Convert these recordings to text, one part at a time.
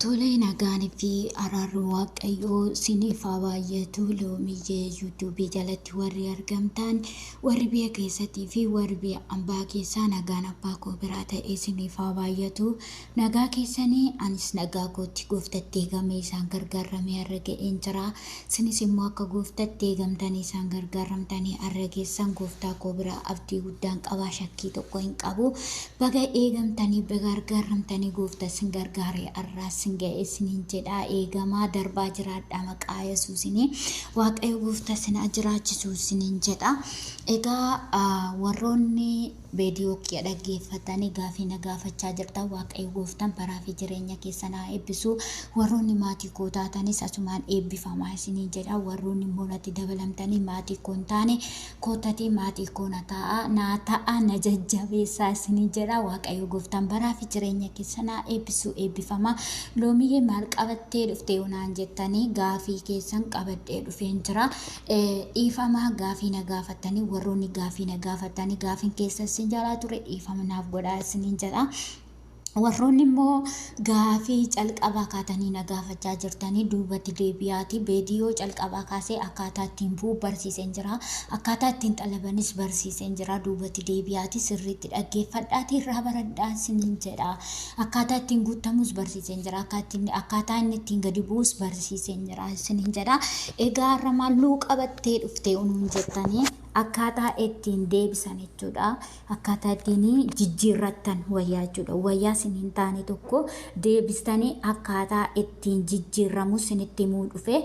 Tole nagaanii fi araarri waaqayyoo siniif haa baay'atu. Loomiyee yuutuubii jalatti warri argamtan warri biyya keessattii fi warri biyya ambaa keessaa nagaan abbaa koo biraa ta'ee siniif haa baay'atu. Nagaa keessanii anis nagaa kootti gooftatti eegamee isaan gargaaramee har'a ga'een jira. Sinis immoo akka gooftatti eegamtanii isaan gargaaramtanii har'a geessan gooftaa koo biraa abdii guddaan qabaa, shakkii tokko hin qabu. Baga eegamtanii baga gargaaramtanii gooftaa sin gargaaree arraas singa isinin jedha eegamaa darbaa jiraadha maqaa Yesuusini waaqayyo gooftaa sin ajiraachisu isinin jedha. Egaa warroonni viidiyoo kee dhaggeeffatanii gaafii na gaafachaa jirtan waaqayyo gooftaan baraa fi jireenya keessan haa eebbisu. Warroonni maatii koo taatanis asumaan eebbifamaa isinin jedha. Warroonni immoo natti dabalamtanii maatii koo hin taane kootatii maatii koo na ta'a na jajjabeessaa isinin jedha. Waaqayyo gooftaan baraa fi jireenya keessan haa eebbisu eebbifamaa. Loomiyee maal qabattee dhuftee unaan jettanii gaafii keessan qabadhee dhufeen jira. Dhiifamaa gaafii na gaafatanii warroonni gaafii na gaafatanii gaafiin keessan sin jalaa ture dhiifama naaf godhaa isinin jedha. Warroonni immoo gaafii calqabaa kaatanii na gaafachaa jirtanii duubatti deebi'aati. Viidiyoo calqabaa kaasee akkaataa ittiin bu'u barsiiseen jira. Akkaataa ittiin xalabanis barsiiseen jira. Duubatti deebi'aati sirriitti dhaggeeffadhaati irraa baradhaa isinin jedha. Akkaataa ittiin guutamus barsiiseen jira. Akkaataa inni ittiin gadi bu'us barsiiseen jira isinin jedha. Egaa har'a maalluu qabattee dhuftee unuun jettanii akkaataa ittiin deebisan jechuudha. Akkaataa ittiin jijjiirrattan wayyaa jechuudha. Wayyaa sinin taane tokko deebistanii akkaataa ittiin jijjiirramu sinitti himuu dhufe.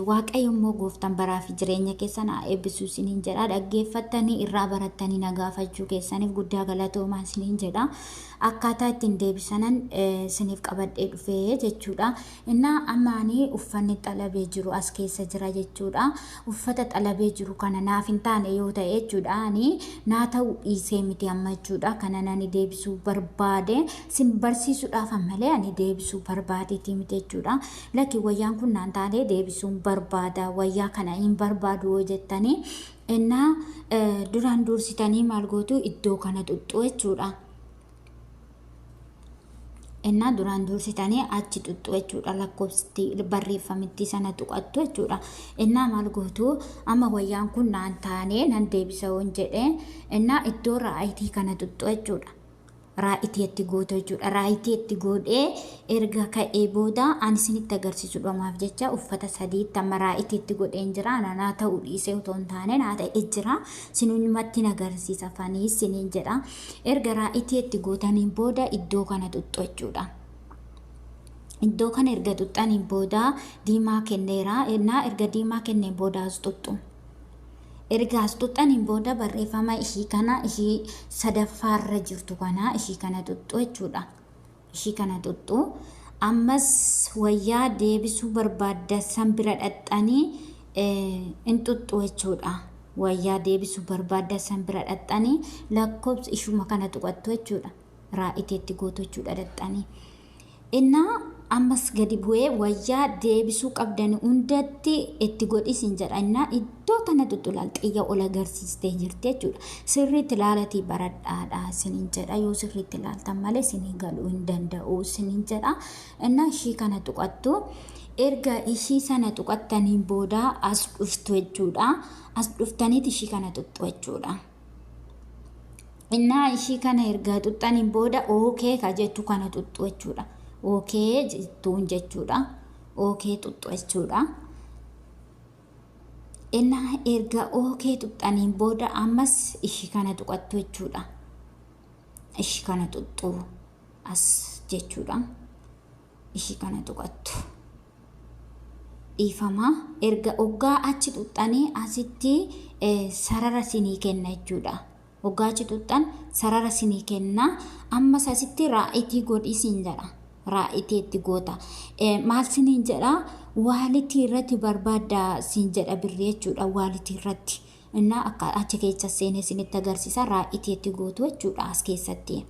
Waaqayyo immoo gooftaan baraa fi jireenya keessan haa eebbisu isinin jedha. Dhaggeeffattanii irraa barattanii na gaafachuu keessaniif guddaa galatoomaa isinin jedha. Akkaataa ittiin deebisanan siniif qabadhee dhufe jechuudha. Innaa ammaanii uffanni xalabee jiru as keessa jira jechuudha. Uffata xalabee jiru kana naaf hin taane yoo ta'e jechuudha. Ani naa ta'u dhiisee miti amma jechuudha. Kana nani deebisuu barbaade sin barsiisuudhaaf ammalee ani deebisuu barbaadeeti miti jechuudha. Lakki wayyaan kun naan taane deebisuun barbaada. Wayyaa kana hin barbaadu yoo jettanii innaa duraan dursitanii maal gootu iddoo kana xuxxuu jechuudha. Innaa duraan dursitanii achi xuxxuu jechuudha. Lakkoofsitti barreeffamitti sana tuqattu jechuudha. Innaa maal gootu amma wayyaan kun naan taane nan deebisa woon jedhee innaa iddoo raayitii kana xuxxuu jechuudha. Raayitii itti gootu jechuudha. Raayitii itti godhee erga ka'ee booda ani isinitti agarsiisu dhumaaf jecha uffata sadiitti amma raayitii itti godheen jira. Naa ta'uu dhiisee otoo hin taane naa ta'ee jira. Sinumatti agarsiisa fanii isinin jedha. Erga raayitii itti gootaniin booda iddoo kana xuxxuu jechuudha. Iddoo kana erga xuxxaniin booda diimaa kenneera. Innaa erga diimaa kenneen booda as xuxxu. Erga as xuxxaniin booda barreeffama ishii kana ishii sadaffaarra jirtu kana ishii kana xuxxuu jechuudha. Ishii kana xuxxuu ammas wayyaa deebisuu barbaadda san bira dhaxxanii in xuxxuu jechuudha. Wayyaa deebisuu barbaadda san bira dhaxxanii lakkoofsa ishuma kana tuqattu jechuudha. Raa'iteetti gootu jechuudha dhaxxanii. Innaa ammas gadi bu'ee wayyaa deebisuu qabdan hundatti itti godhisin jedha. Innaa iddoo kana xuxxulaal xiyya ol agarsiistee jirti jechuudha. Sirriitti ilaalatii baradhaadha isinin jedha. Yoo sirriitti ilaaltan malee isinii galuu hin danda'u isinin jedha. Innaa ishii kana tuqattu. Erga ishii sana tuqattaniin booda as dhuftu jechuudha. As dhuftaniiti ishii kana xuxxu jechuudha. Innaa ishii kana erga xuxxaniin booda ookee ka jettu kana xuxxu jechuudha. Ookee jettuun jechuudha. Ookee xuxxu jechuudha. Innaa erga ookee xuxxaniin booda ammas ishii kana tuqattu jechuudha. Ishii kana xuxxuu as jechuudha. Ishii kana tuqattu. Dhiifamaa erga oggaa achi xuxxanii asitti sarara sinii kenna jechuudha. Oggaa achi xuxxan sarara sinii kenna. Ammas asitti raayitii godhisin jedha. Raayitii itti goota. Maal sinin jedha waalitii irratti barbaadda sin jedha birrii jechuudha. Waalitii irratti innaa akka achi keessa seenee sinitti agarsiisa raayitii itti gootu jechuudha as keessatti.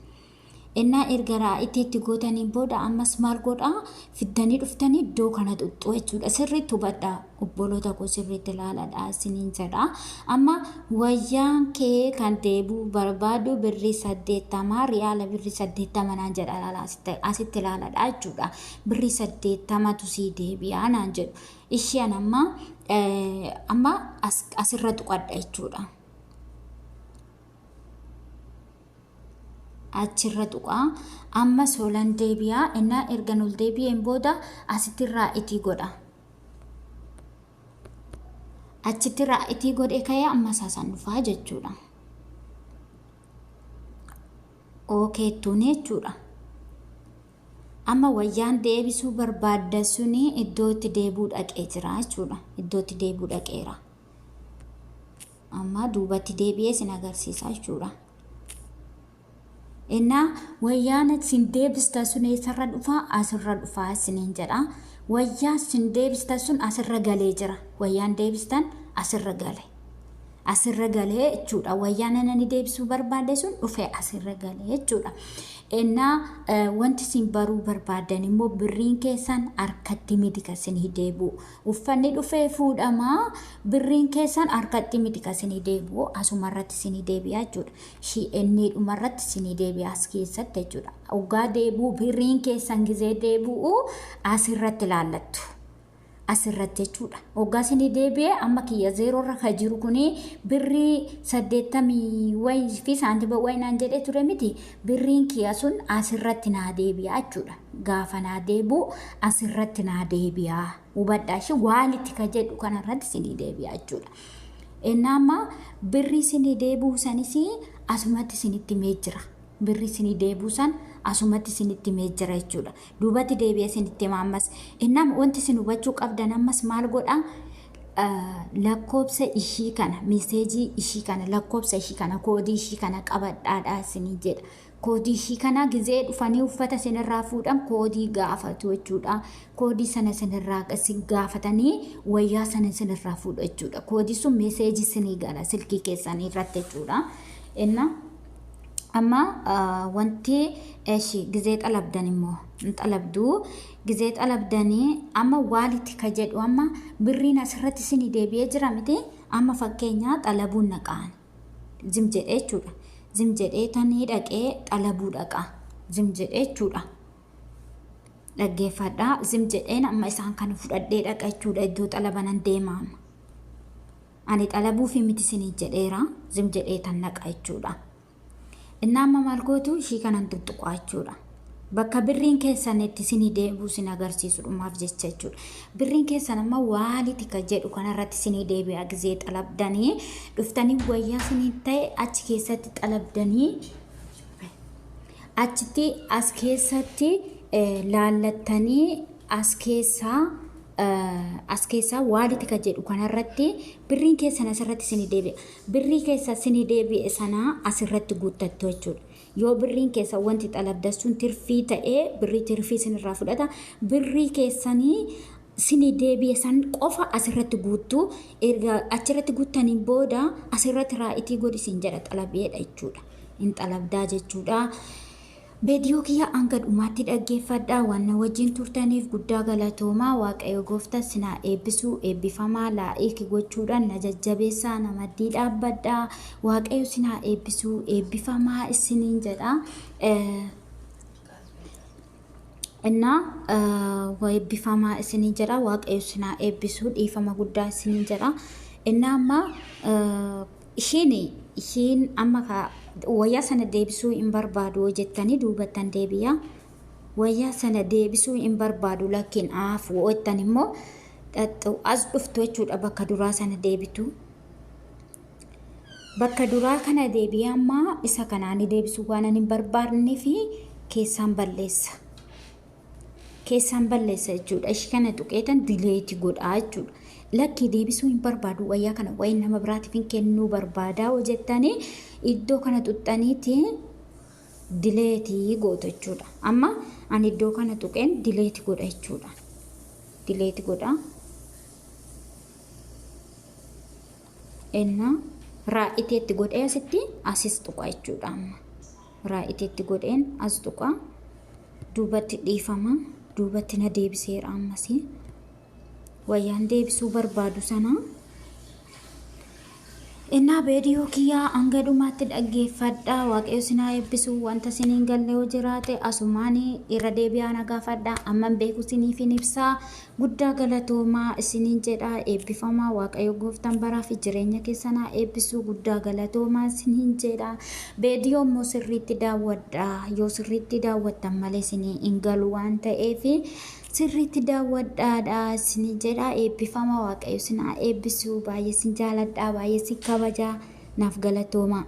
Innaa erga raa'iteetti gootaniin booda ammas maal godhaa fiddanii dhuftanii iddoo kana xuxxoo jechuudha. Sirriitti hubadhaa obboloota koo sirriitti ilaaladhaa isiniin jedhaa. Amma wayyaan kee kan deebuu barbaadu birrii 80 riyaala birrii 80 naan jedha asitti ilaaladhaa jechuudha. Birrii 80tu sii deebi'aa naan jedhu. Isheen amma asirra tuqadha jechuudha. Achirra tuqaa amma solan deebi'aa innaa erga nul deebi'een booda asitti raa'itii godha. Achitti raa'itii godhe ka'ee amma saasan dhufaa jechuudha. Ookeettuun jechuudha. Amma wayyaan deebisuu barbaadda suni iddootti deebuu dhaqee jira jechuudha. Iddootti deebuu dhaqeera. Amma duubatti deebi'ee sin agarsiisa jechuudha. Innaa wayyaan sin deebista sun eessarra dhufaa asirra dhufaa isiniin jedha. Wayyaa sin deebista sun asirra galee jira. Wayyaan deebistan asirra gale. Asirra galee jechuudha. Wayyaan ani deebisuu barbaade sun dhufee asirra galee jechuudha. Innaa wanti sin baruu barbaadan immoo birriin keessan harkatti miti kan isinii deebi'u. Uffanni dhufee fuudhamaa birriin keessan harkatti miti kan isinii deebi'u asumarratti isinii deebi'a jechuudha. Shein dhumarratti isinii deebi'a as keessatti jechuudha. Hoggaa deebi'u birriin keessan gizee deebi'u asirratti ilaallattu. Asirratti jechuudha. Hoggaa isinii deebi'e amma kiyya 0 irra kan jiru kuni birrii 80 wayii fi saantiba wayii naan jedhee ture miti. Birriin kiyya sun asirratti naa deebi'a jechuudha. Gaafa naa deebi'u asirratti naa deebi'a. Hubadhaa ishee waalitti ka jedhu kanarratti isinii deebi'a jechuudha. Innaa amma birrii isinii deebi'u sanis asumatti isinitti mee jira. Birrii isinii deebi'u san asumatti isinitti mee jira jechuudha. Duubatti deebi'ee isinitti ammas innaa wanti isin hubachuu qabdan ammas maal godhaa lakkoobsa ishii kana meeseejii ishii kana lakkoobsa ishii kana koodii ishii kana qabadhaadhaa isinii jedha. Koodii ishii kana gizee dhufanii uffata isinirraa fuudhan koodii gaafatu jechuudha. Koodii sana isinirraa gaafatanii wayyaa sana isinirraa fuudhu jechuudha. Koodii sun meeseejii isinii gala silkii keessanii irratti jechuudha. Innaa amma wanti eshi gizee xalabdan immoo xalabduu gizee xalabdanii amma waalitti ka jedhu amma birriin asirratti isinii deebi'ee jira miti. Amma fakkeenya xalabuun naqaan zim jedhee jechuudha. Zim jedhee tanii dhaqee xalabuu dhaqa. Zim jedhee jechuudha. Dhaggeeffadhaa zim jedheen amma isaan kana fudhadhee dhaqa jechuudha. Iddoo xalabanan deemaa. Ani xalabuu fi miti isinii jedheera zim jedhee tan naqa jechuudha. Innaa amma maal gootu ishii kanan tuttuqaa jechuudha. Bakka birriin keessan itti isinii deebi'u sin agarsiisu dhumaaf jecha jechuudha. Birriin keessan amma waalitti ka jedhu kanarratti isinii deebi'a gizee xalabdanii dhuftanii wayyaa isinii ta'e achi keessatti xalabdanii achitti as keessatti laallattanii as keessaa waalitti ka jedhu kanarratti birriin keessan asirratti isinii deebi'a. Birrii keessa isinii deebi'e sana asirratti guuttattu jechuudha. Yoo birriin keessa wanti xalabdassuun tirfii ta'ee birrii tirfii isinirraa fudhata. Birrii keessanii isinii deebi'e san qofa asirratti guuttu. Erga achirratti guuttaniin booda asirratti raa'itii godhisin jedha xalabeedha jechuudha. In xalabdaa jechuudha. Beediyoo kiyya hanga dhumaatti dhaggeeffadhaa waan wajjin turtaniif guddaa galatoomaa. Waaqayyo gooftaa sinaa eebbisuu eebbifamaa laa'ii gochuudhaan na jajjabeessaa na maddii dhaabbadhaa. Waaqayyo sinaa eebbisuu eebbifamaa isiniin jedha. Innaa eebbifamaa isiniin jedha. Waaqayyo sinaa eebbisuu dhiifama guddaa isiniin jedha. Innaa amma ishiin amma wayyaa sana deebisuu hin barbaadu jettanii duubattan deebi'a. Wayyaa sana deebisuu hin barbaadu lakkiin aafuu jettan immoo as dhuftu jechuudha. Bakka duraa sana deebitu. Bakka duraa kana deebi'aa amma isa kanaan deebisuu waan hin barbaadne fi keessaan balleessa. Keessaan balleessa jechuudha. Ishii kana tuqeetan dileetii godhaa jechuudha. Lakki deebisuu hin barbaadu wayyaa kana wayin nama biraatiif hin kennuu barbaadaa jettanii iddoo kana tuqxaniiti dileetii gootu jechuudha. Amma ani iddoo kana tuqeen dileetii godha jechuudha. Dileetii godha. Innaa raa'iteetti godhee asitti asis tuqa jechuudha. Amma raa'iteetti godheen as tuqa duubatti dhiifama duubatti na deebiseera ammasii wayyaan deebisuu barbaadu sana inna video kiyya hanga dhumaatti dhaggeeffadhaa waaqayyo sinaa eebbisu wanta siniin galle yoo jiraate asumaani irra deebi'aa nagaafadhaa amman beeku siniifin ibsaa guddaa galatoomaa isiniin jedha eebbifamaa waaqayyo gooftaan baraa fi jireenya keessanaa eebbisuu guddaa galatoomaa isiniin jedha video immoo sirriitti daawwadhaa yoo sirriitti daawwattan malee sinii hin galu waan ta'eef sirriitti daawwadhaadha isiniin jedha eebbifama waaqayyo sinaa eebbisuu baay'ee sin jaaladhaa baay'ee si kabajaa naaf galatoomaa